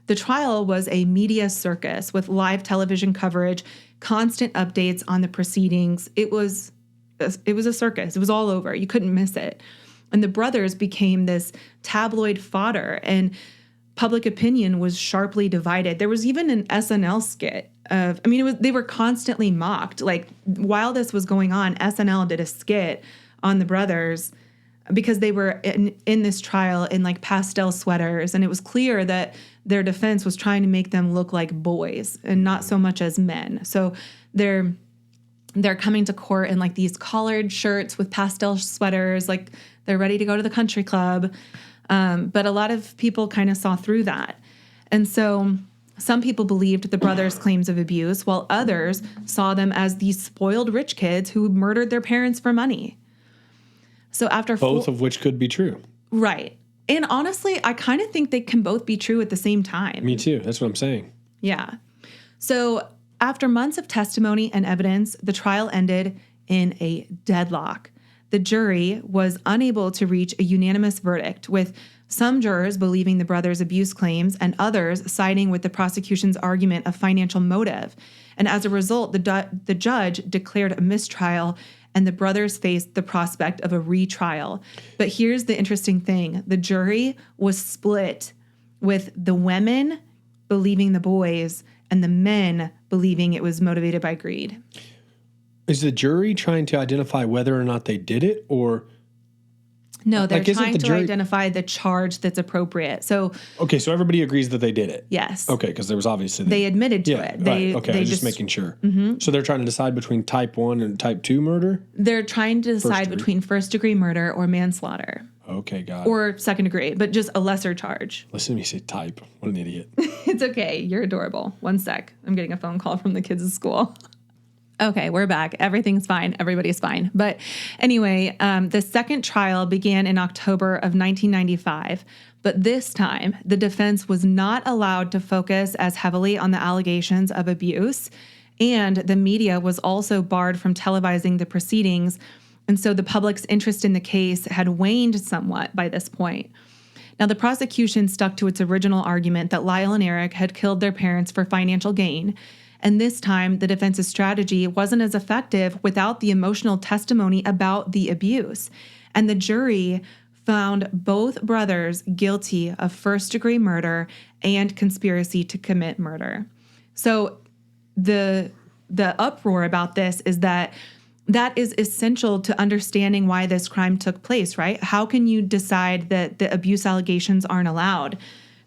The trial was a media circus with live television coverage, constant updates on the proceedings. It was a circus. It was all over. You couldn't miss it. And the brothers became this tabloid fodder, and public opinion was sharply divided. There was even an SNL skit they were constantly mocked. Like, while this was going on, SNL did a skit on the brothers because they were in this trial in like pastel sweaters, and it was clear that their defense was trying to make them look like boys and not so much as men. So they're coming to court in like these collared shirts with pastel sweaters, like they're ready to go to the country club. But a lot of people kind of saw through that. And so some people believed the brothers' claims of abuse, while others saw them as these spoiled rich kids who murdered their parents for money. So after both of which could be true. Right. And honestly, I kind of think they can both be true at the same time. Me too. That's what I'm saying. Yeah. So after months of testimony and evidence, the trial ended in a deadlock. The jury was unable to reach a unanimous verdict, with some jurors believing the brothers' abuse claims and others siding with the prosecution's argument of financial motive. And as a result, the judge declared a mistrial, and the brothers faced the prospect of a retrial. But here's the interesting thing. The jury was split, with the women believing the boys and the men believing it was motivated by greed. Is the jury trying to identify whether or not they did it, or? No, they're Like, isn't trying the to jury- identify the charge that's appropriate. So, Okay, so everybody agrees that they did it. yes. Okay, because there was obviously They admitted to it. They, right. Okay, they I was just making sure. So they're trying to decide between type 1 and type 2 murder? They're trying to decide degree. between first-degree murder or manslaughter Okay, got it. or second degree, but just a lesser charge. Listen to me say type. What an idiot. It's okay. You're adorable. One sec. I'm getting a phone call from the kids at school. Okay, we're back. Everything's fine. Everybody's fine. But anyway, the second trial began in October of 1995. But this time, the defense was not allowed to focus as heavily on the allegations of abuse. And the media was also barred from televising the proceedings. And so the public's interest in the case had waned somewhat by this point. Now, the prosecution stuck to its original argument that Lyle and Erik had killed their parents for financial gain. And this time, the defense's strategy wasn't as effective without the emotional testimony about the abuse. And the jury found both brothers guilty of first-degree murder and conspiracy to commit murder. So the uproar about this is that is essential to understanding why this crime took place, right? How can you decide that the abuse allegations aren't allowed?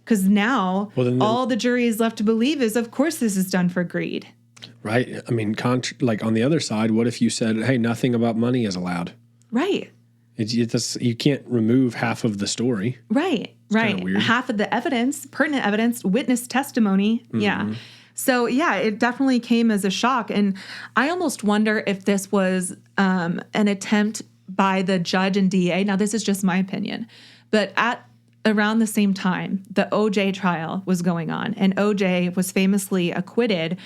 Because now all the jury is left to believe is, of course, this is done for greed. Right? I mean, like on the other side, what if you said, hey, nothing about money is allowed? Right. You can't remove half of the story. Right. Right. Weird. Half of the evidence, pertinent evidence, witness testimony. Mm-hmm. Yeah. So, yeah, it definitely came as a shock. And I almost wonder if this was an attempt by the judge and DA. Now, this is just my opinion. But around the same time, the OJ trial was going on. And OJ was famously acquitted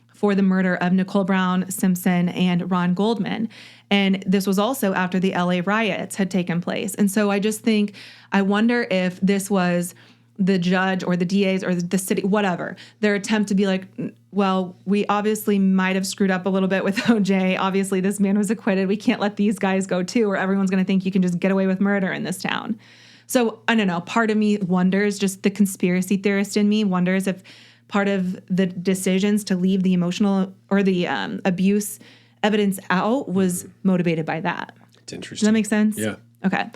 for the murder of Nicole Brown Simpson and Ron Goldman. And this was also after the LA riots had taken place. And so I wonder if this was the judge or the DAs or the city, whatever, their attempt to be like, well, we obviously might have screwed up a little bit with OJ. Obviously, this man was acquitted. We can't let these guys go too, or everyone's going to think you can just get away with murder in this town. So I don't know. Part of me wonders, just the conspiracy theorist in me wonders if part of the decisions to leave the emotional or the abuse evidence out was motivated by that. It's interesting. Does that make sense? Yeah. Okay.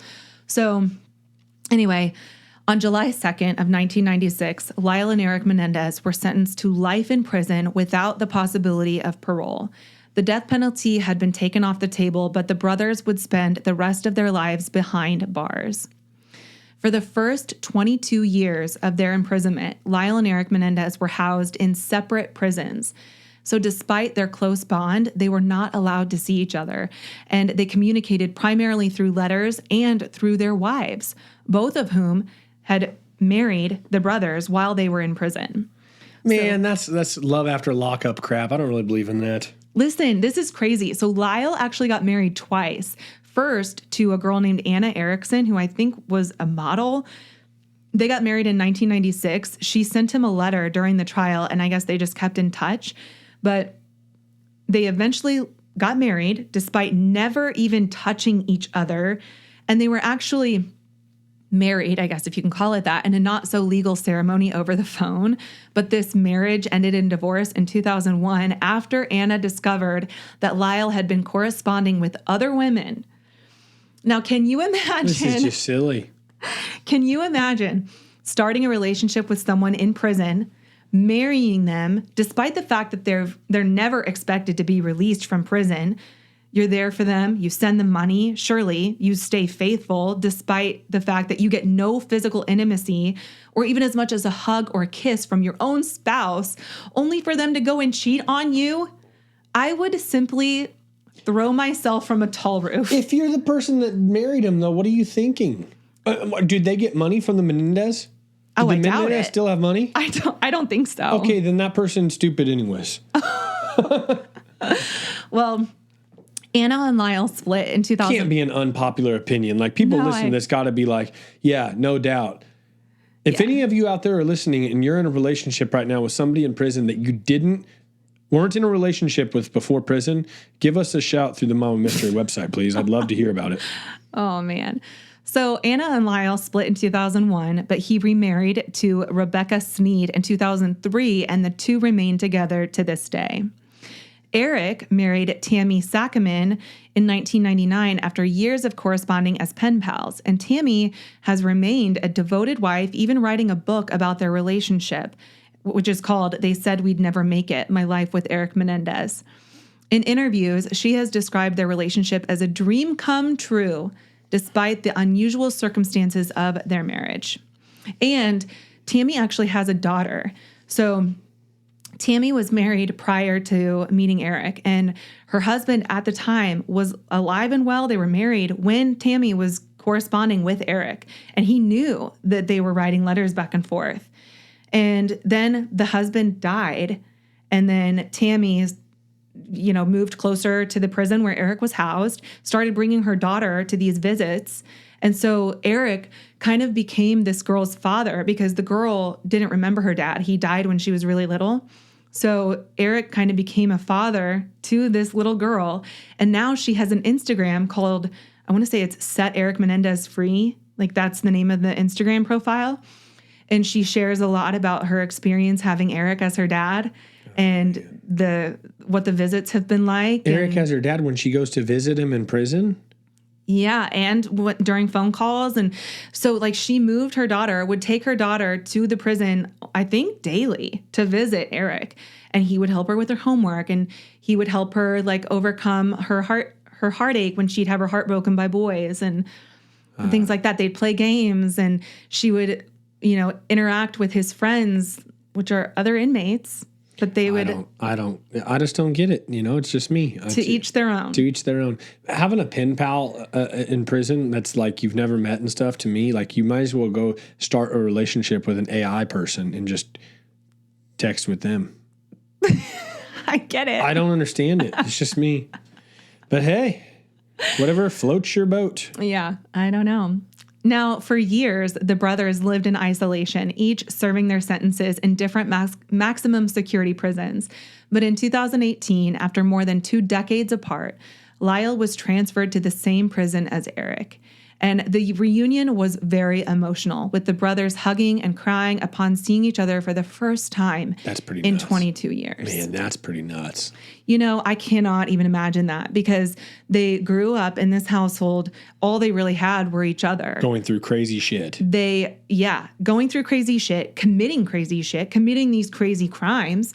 So anyway, on July 2nd of 1996, Lyle and Erik Menendez were sentenced to life in prison without the possibility of parole. The death penalty had been taken off the table, but the brothers would spend the rest of their lives behind bars. For the first 22 years of their imprisonment, Lyle and Erik Menendez were housed in separate prisons. So despite their close bond, they were not allowed to see each other, and they communicated primarily through letters and through their wives, both of whom had married the brothers while they were in prison. Man, that's love after lockup crap. I don't really believe in that. Listen, this is crazy. So Lyle actually got married twice. First to a girl named Anna Erickson, who I think was a model. They got married in 1996. She sent him a letter during the trial, and I guess they just kept in touch. But they eventually got married despite never even touching each other. And they were actually married, I guess if you can call it that, in a not so legal ceremony over the phone. But this marriage ended in divorce in 2001 after Anna discovered that Lyle had been corresponding with other women. Now, can you imagine? This is just silly. Can you imagine starting a relationship with someone in prison, marrying them, despite the fact that they're never expected to be released from prison? You're there for them. You send them money. Surely you stay faithful despite the fact that you get no physical intimacy or even as much as a hug or a kiss from your own spouse, only for them to go and cheat on you. I would simply throw myself from a tall roof. If you're the person that married him, though, what are you thinking? Did they get money from the Menendez? I doubt Menendez it. still have money? I don't think so. Okay, then that person's stupid anyways. Well, Anna and Lyle split in 2000. Can't be an unpopular opinion. Like, people listening to this got to be like, yeah, no doubt. If any of you out there are listening and you're in a relationship right now with somebody in prison that you weren't in a relationship with before prison, give us a shout through the Mama Mystery website, please. I'd love to hear about it. Oh, man. So Anna and Lyle split in 2001, but he remarried to Rebecca Sneed in 2003, and the two remain together to this day. Erik married Tammy Sackerman in 1999 after years of corresponding as pen pals, and Tammy has remained a devoted wife, even writing a book about their relationship, which is called They Said We'd Never Make It, My Life with Erik Menendez. In interviews, she has described their relationship as a dream come true, despite the unusual circumstances of their marriage. And Tammy actually has a daughter. So Tammy was married prior to meeting Erik, and her husband at the time was alive and well. They were married when Tammy was corresponding with Erik, and he knew that they were writing letters back and forth. And then the husband died, and then Tammy, moved closer to the prison where Erik was housed, started bringing her daughter to these visits. And so Erik kind of became this girl's father because the girl didn't remember her dad. He died when she was really little. So Erik kind of became a father to this little girl. And now she has an Instagram called, I want to say it's Set Erik Menendez Free. Like that's the name of the Instagram profile. And she shares a lot about her experience having Erik as her dad and what the visits have been like. Erik has her dad when she goes to visit him in prison? Yeah, and during phone calls. And so, like, she would take her daughter to the prison, I think, daily to visit Erik. And he would help her with her homework, and he would help her, like, overcome her heartache when she'd have her heart broken by boys and things like that. They'd play games, and she would, interact with his friends, which are other inmates. But they would. I just don't get it. It's just me. To each their own. To each their own. Having a pen pal in prison that's like you've never met and stuff, to me, like you might as well go start a relationship with an AI person and just text with them. I get it. I don't understand it. It's just me. But hey, whatever floats your boat. Yeah, I don't know. Now, for years, the brothers lived in isolation, each serving their sentences in different maximum security prisons. But in 2018, after more than 2 decades apart, Lyle was transferred to the same prison as Erik. And the reunion was very emotional, with the brothers hugging and crying upon seeing each other for the first time in 22 years. Man, that's pretty nuts. I cannot even imagine that because they grew up in this household. All they really had were each other. Going through crazy shit. Going through crazy shit, committing these crazy crimes.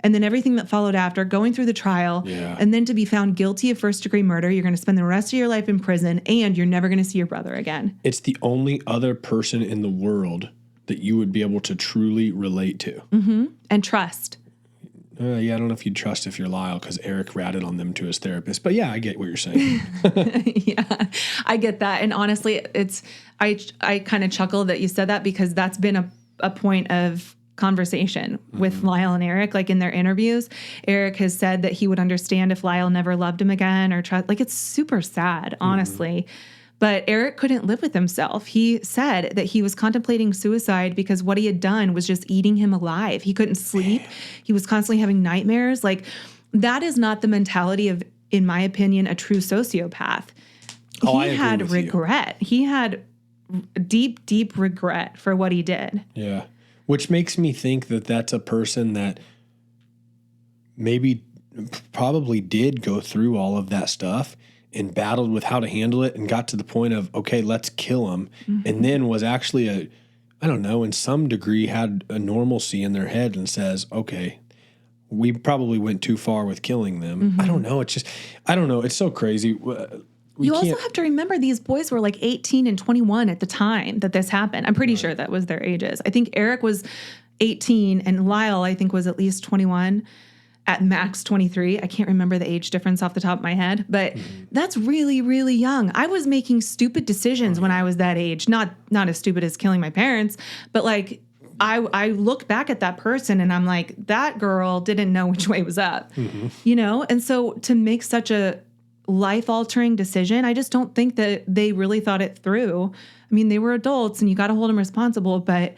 And then everything that followed after, going through the trial, and then to be found guilty of first-degree murder, you're going to spend the rest of your life in prison, and you're never going to see your brother again. It's the only other person in the world that you would be able to truly relate to. Mm-hmm. And trust. I don't know if you'd trust if you're Lyle because Erik ratted on them to his therapist. But yeah, I get what you're saying. Yeah, I get that. And honestly, I kind of chuckle that you said that because that's been a point of conversation with Lyle and Erik, like in their interviews. Erik has said that he would understand if Lyle never loved him again or tried. Like, it's super sad, honestly. But Erik couldn't live with himself. He said that he was contemplating suicide because what he had done was just eating him alive. He couldn't sleep. He was constantly having nightmares. Like, that is not the mentality of, in my opinion, a true sociopath. He had regret. He had deep, deep regret for what he did. Yeah. Which makes me think that that's a person that probably did go through all of that stuff and battled with how to handle it and got to the point of, okay, let's kill him. Mm-hmm. And then was actually in some degree had a normalcy in their head and says, okay, we probably went too far with killing them. Mm-hmm. I don't know. It's so crazy. You also have to remember these boys were like 18 and 21 at the time that this happened. I'm pretty sure that was their ages. I think Erik was 18 and Lyle, I think, was at least 21, at max 23. I can't remember the age difference off the top of my head, but that's really, really young. I was making stupid decisions when I was that age. Not as stupid as killing my parents, but like I look back at that person and I'm like, that girl didn't know which way was up, And so to make such a life-altering decision, I just don't think that they really thought it through. I mean, they were adults and you got to hold them responsible, but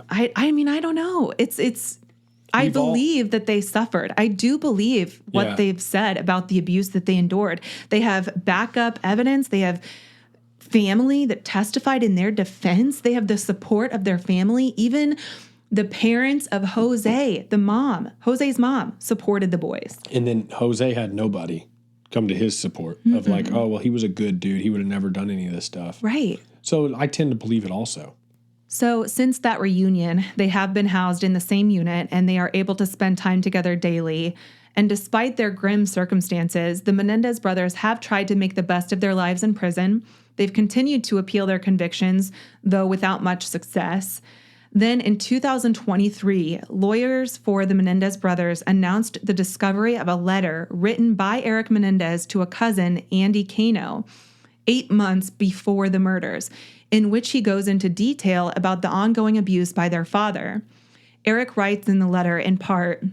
I don't know. I believe that they suffered. I do believe what they've said about the abuse that they endured. They have backup evidence. They have family that testified in their defense. They have the support of their family. Even the parents of Jose, the mom, Jose's mom, supported the boys. And then Jose had nobody come to his support of like, oh, well, he was a good dude. He would have never done any of this stuff. Right. So I tend to believe it also. So since that reunion, they have been housed in the same unit and they are able to spend time together daily. And despite their grim circumstances, the Menendez brothers have tried to make the best of their lives in prison. They've continued to appeal their convictions, though without much success. Then in 2023, lawyers for the Menendez brothers announced the discovery of a letter written by Erik Menendez to a cousin, Andy Cano, 8 months before the murders, in which he goes into detail about the ongoing abuse by their father. Erik writes in the letter, in part,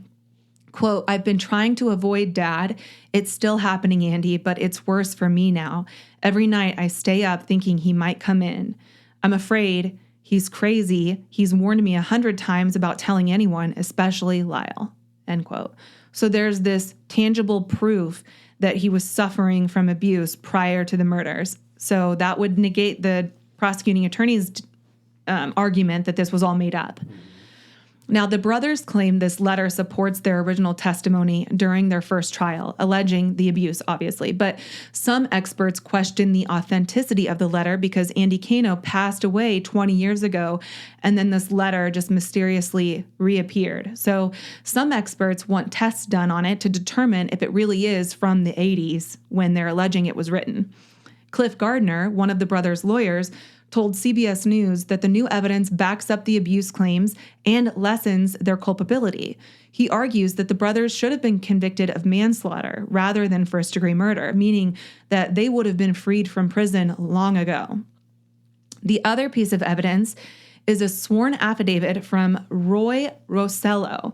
quote, "I've been trying to avoid Dad. It's still happening, Andy, but it's worse for me now. Every night I stay up thinking he might come in. I'm afraid. He's crazy. He's warned me 100 times about telling anyone, especially Lyle," end quote. So there's this tangible proof that he was suffering from abuse prior to the murders. So that would negate the prosecuting attorney's argument that this was all made up. Now, the brothers claim this letter supports their original testimony during their first trial, alleging the abuse, obviously. But some experts question the authenticity of the letter because Andy Cano passed away 20 years ago, and then this letter just mysteriously reappeared. So some experts want tests done on it to determine if it really is from the 80s when they're alleging it was written. Cliff Gardner, one of the brothers' lawyers, told CBS News that the new evidence backs up the abuse claims and lessens their culpability. He argues that the brothers should have been convicted of manslaughter rather than first-degree murder, meaning that they would have been freed from prison long ago. The other piece of evidence is a sworn affidavit from Roy Rosello.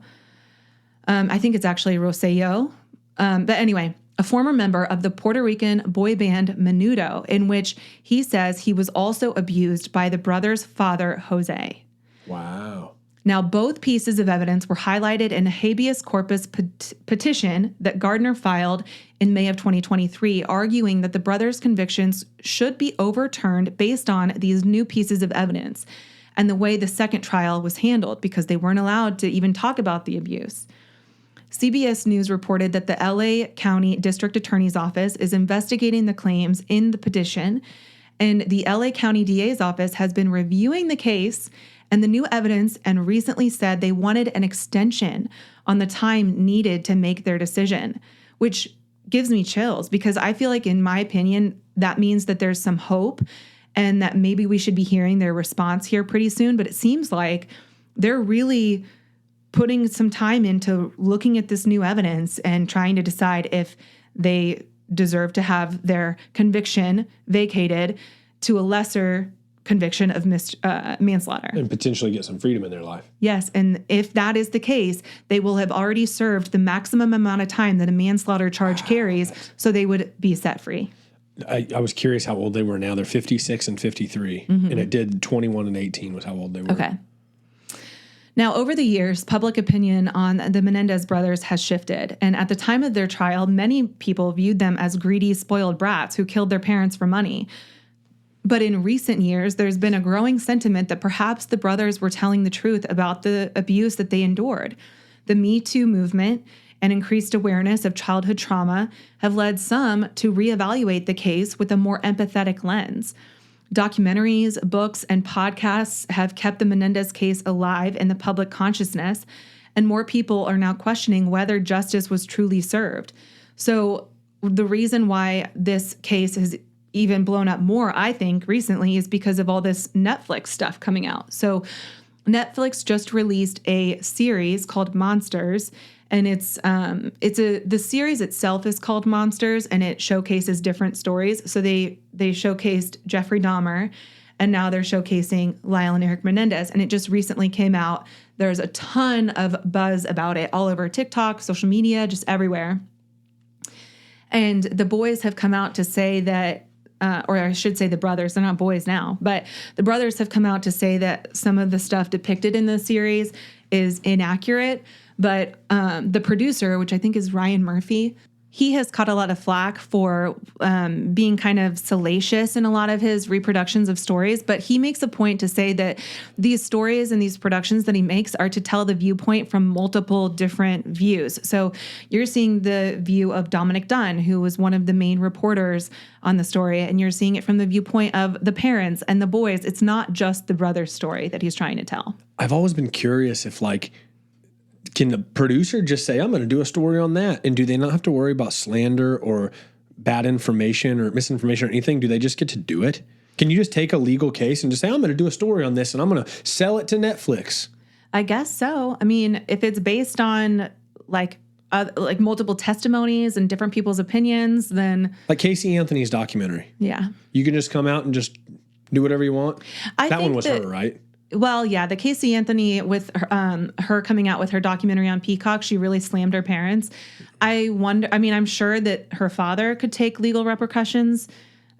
I think it's actually Rosello. But anyway, a former member of the Puerto Rican boy band Menudo, in which he says he was also abused by the brothers' father, Jose. Wow. Now, both pieces of evidence were highlighted in a habeas corpus petition that Gardner filed in May of 2023, arguing that the brothers' convictions should be overturned based on these new pieces of evidence and the way the second trial was handled, because they weren't allowed to even talk about the abuse. CBS News reported that the LA County District Attorney's Office is investigating the claims in the petition, and the LA County DA's office has been reviewing the case and the new evidence and recently said they wanted an extension on the time needed to make their decision, which gives me chills because I feel like, in my opinion, that means that there's some hope and that maybe we should be hearing their response here pretty soon. But it seems like they're really putting some time into looking at this new evidence and trying to decide if they deserve to have their conviction vacated to a lesser conviction of manslaughter. And potentially get some freedom in their life. Yes, and if that is the case, they will have already served the maximum amount of time that a manslaughter charge carries, so they would be set free. I was curious how old they were now. They're 56 and 53, and it did 21 and 18 was how old they were. Okay. Now, over the years, public opinion on the Menendez brothers has shifted, and at the time of their trial, many people viewed them as greedy, spoiled brats who killed their parents for money. But in recent years, there's been a growing sentiment that perhaps the brothers were telling the truth about the abuse that they endured. The Me Too movement and increased awareness of childhood trauma have led some to reevaluate the case with a more empathetic lens. Documentaries, books, and podcasts have kept the Menendez case alive in the public consciousness, and more people are now questioning whether justice was truly served. So the reason why this case has even blown up more, I think, recently is because of all this Netflix stuff coming out. So Netflix just released a series called Monsters, and the series itself is called Monsters, and it showcases different stories. So they showcased Jeffrey Dahmer, and now they're showcasing Lyle and Erik Menendez, and it just recently came out. There's a ton of buzz about it all over TikTok, social media, just everywhere. And the boys have come out to say that, or I should say the brothers, they're not boys now, but the brothers have come out to say that some of the stuff depicted in the series is inaccurate. But the producer, which I think is Ryan Murphy, he has caught a lot of flack for being kind of salacious in a lot of his reproductions of stories, but he makes a point to say that these stories and these productions that he makes are to tell the viewpoint from multiple different views. So you're seeing the view of Dominic Dunn, who was one of the main reporters on the story, and you're seeing it from the viewpoint of the parents and the boys. It's not just the brother's story that he's trying to tell. I've always been curious if, like, can the producer just say, I'm going to do a story on that? And do they not have to worry about slander or bad information or misinformation or anything? Do they just get to do it? Can you just take a legal case and just say, I'm going to do a story on this and I'm going to sell it to Netflix? I guess so. I mean, if it's based on like multiple testimonies and different people's opinions, then... Like Casey Anthony's documentary. Yeah. You can just come out and just do whatever you want? That one was her, right? Well, yeah, the Casey Anthony with her coming out with her documentary on Peacock, she really slammed her parents. I wonder, I mean, I'm sure that her father could take legal repercussions,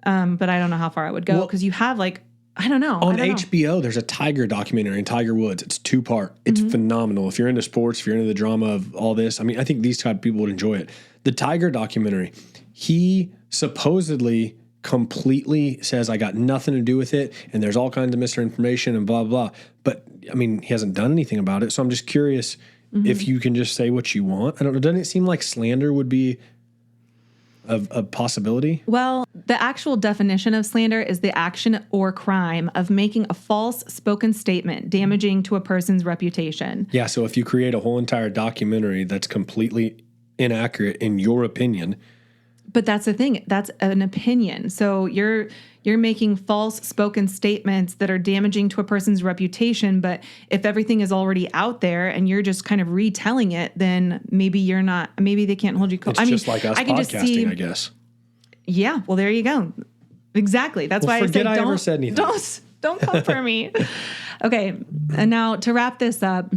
but I don't know how far I would go because you have like, I don't know. On HBO, there's a Tiger documentary in Tiger Woods. It's 2-part. It's phenomenal. If you're into sports, if you're into the drama of all this, I mean, I think these type of people would enjoy it. The Tiger documentary, he supposedly completely says, I got nothing to do with it, and there's all kinds of misinformation and blah, blah. But, I mean, he hasn't done anything about it. So I'm just curious if you can just say what you want. I don't know. Doesn't it seem like slander would be a possibility? Well, the actual definition of slander is the action or crime of making a false spoken statement damaging to a person's reputation. Yeah, so if you create a whole entire documentary that's completely inaccurate in your opinion... But that's the thing. That's an opinion. So you're making false spoken statements that are damaging to a person's reputation. But if everything is already out there and you're just kind of retelling it, then maybe you're not. Maybe they can't hold you. It's just like us podcasting, I guess. Yeah. Well, there you go. Exactly. That's why I said I ever said anything. Don't come for me. Okay. And now to wrap this up.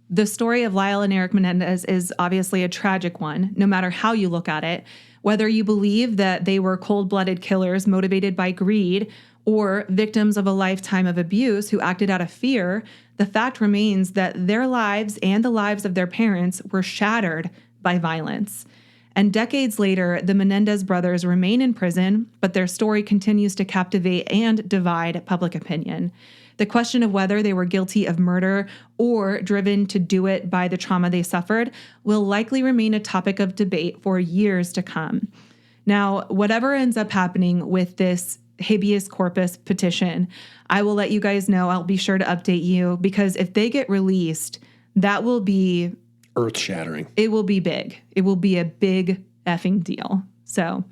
The story of Lyle and Erik Menendez is obviously a tragic one, no matter how you look at it. Whether you believe that they were cold-blooded killers motivated by greed or victims of a lifetime of abuse who acted out of fear, the fact remains that their lives and the lives of their parents were shattered by violence. And decades later, the Menendez brothers remain in prison, but their story continues to captivate and divide public opinion. The question of whether they were guilty of murder or driven to do it by the trauma they suffered will likely remain a topic of debate for years to come. Now, whatever ends up happening with this habeas corpus petition, I will let you guys know. I'll be sure to update you because if they get released, that will be earth-shattering. It will be big. It will be a big effing deal. So,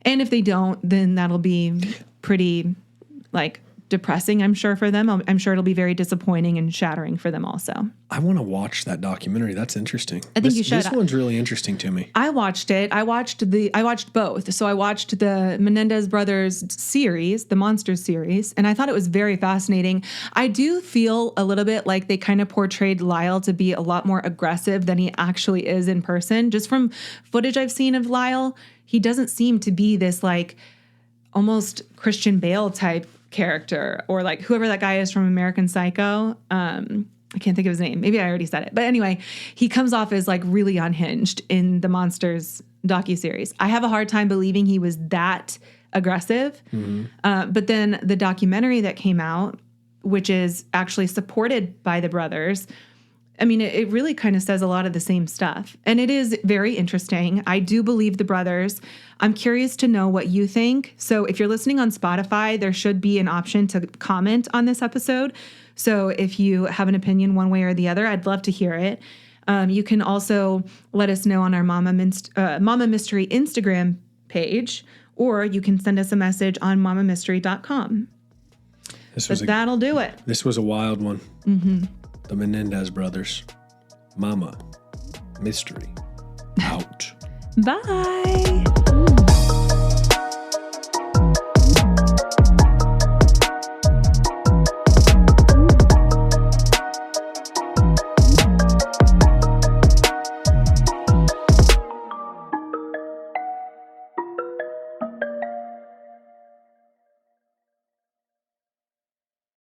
and if they don't, then that'll be pretty depressing, I'm sure, for them. I'm sure it'll be very disappointing and shattering for them also. I want to watch that documentary. That's interesting. I think you should. This one's really interesting to me. I watched it. I watched both. So I watched the Menendez brothers series, the Monsters series, and I thought it was very fascinating. I do feel a little bit like they kind of portrayed Lyle to be a lot more aggressive than he actually is in person. Just from footage I've seen of Lyle, he doesn't seem to be this almost Christian Bale type character or whoever that guy is from American Psycho. I can't think of his name. Maybe I already said it. But anyway, he comes off as really unhinged in the Monsters docuseries. I have a hard time believing he was that aggressive. But then the documentary that came out, which is actually supported by the brothers, I mean, it really kind of says a lot of the same stuff. And it is very interesting. I do believe the brothers. I'm curious to know what you think. So if you're listening on Spotify, there should be an option to comment on this episode. So if you have an opinion one way or the other, I'd love to hear it. You can also let us know on our Mama Mystery Instagram page, or you can send us a message on mamamystery.com. That'll do it. This was a wild one. The Menendez brothers. Mama Mystery. Out. Bye.